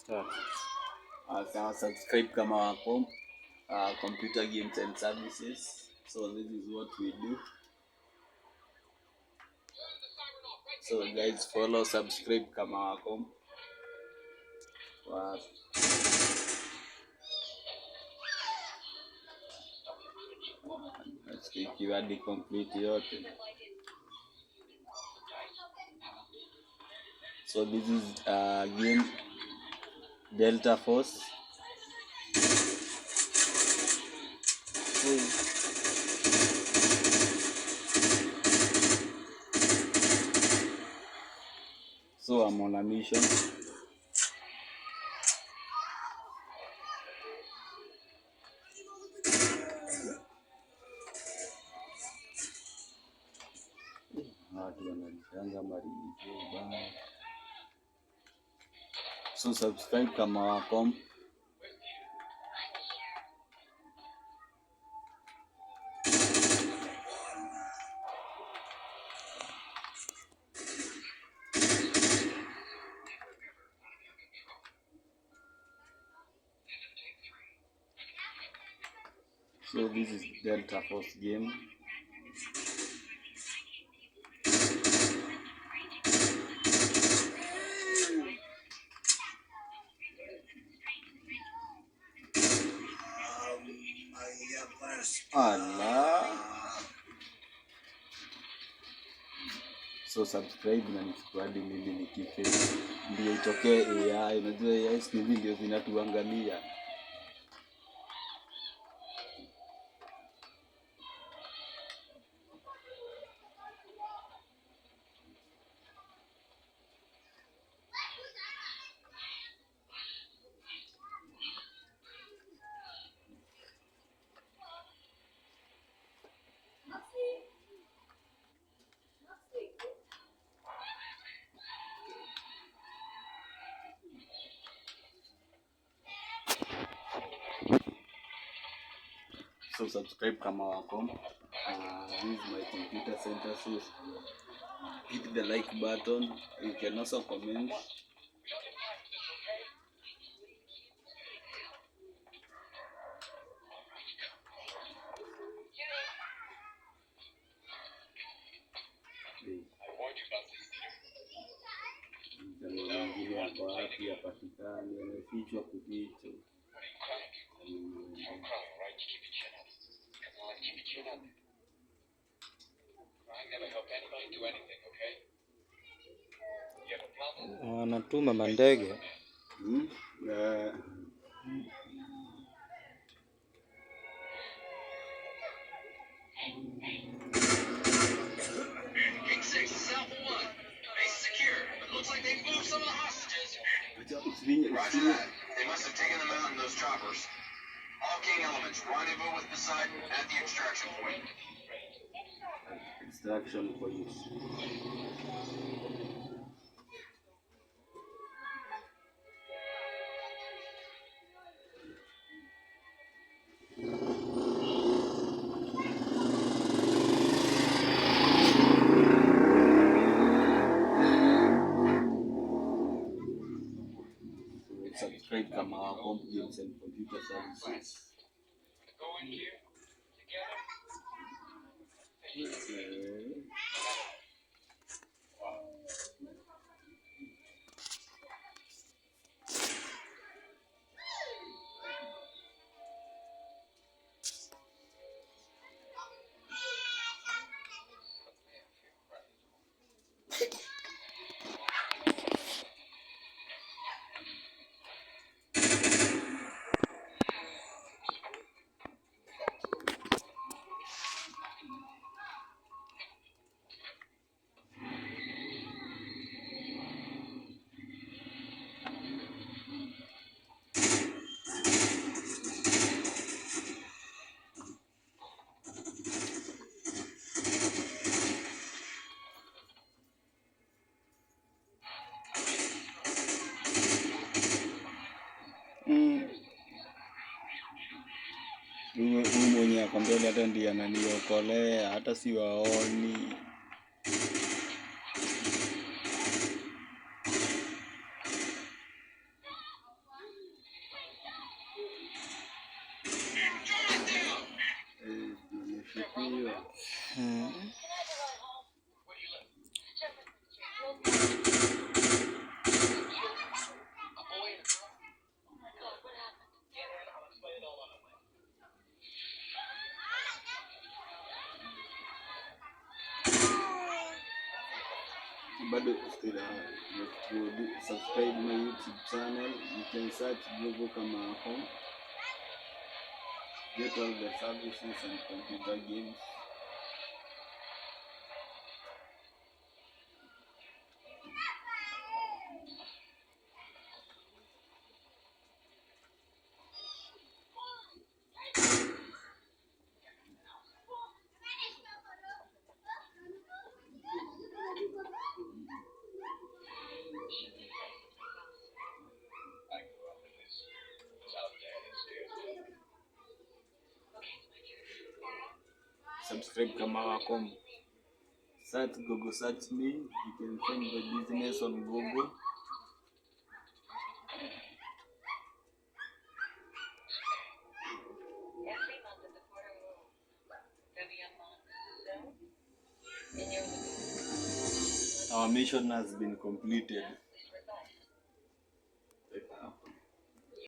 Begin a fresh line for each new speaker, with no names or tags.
Start. Subscribe Kamaa computer games and services. So this is what we do. So guys, follow, subscribe Kamaa. Let's click the complete yote. So this is game Delta Force. So I'm on a mission. So subscribe Kamaa. So this is Delta Force game. Allah. So subscribe na nisikuadi mimi nikife ndio itokee AI. Unajua AI ni video zinatuangalia. So subscribe Kamaa. This is my computer center. So hit the like button. You can also comment.
Wanatuma mandege.
Roger that. They must have taken them out in those choppers. All King elements, rendezvous with Poseidon at the extraction point.
Extraction point. Subscribe Kamaa games and computer services.
Go in here together.
Huyu mwenye ako mbele hata ndiye ananiokolea, hata siwaoni. subscribe my YouTube channel. You can search Google Kamaa Home. Get all the services and computer games. Subscribe Kamaa.com. Search Google, search me. You can find the business on Google. Our mission has been completed.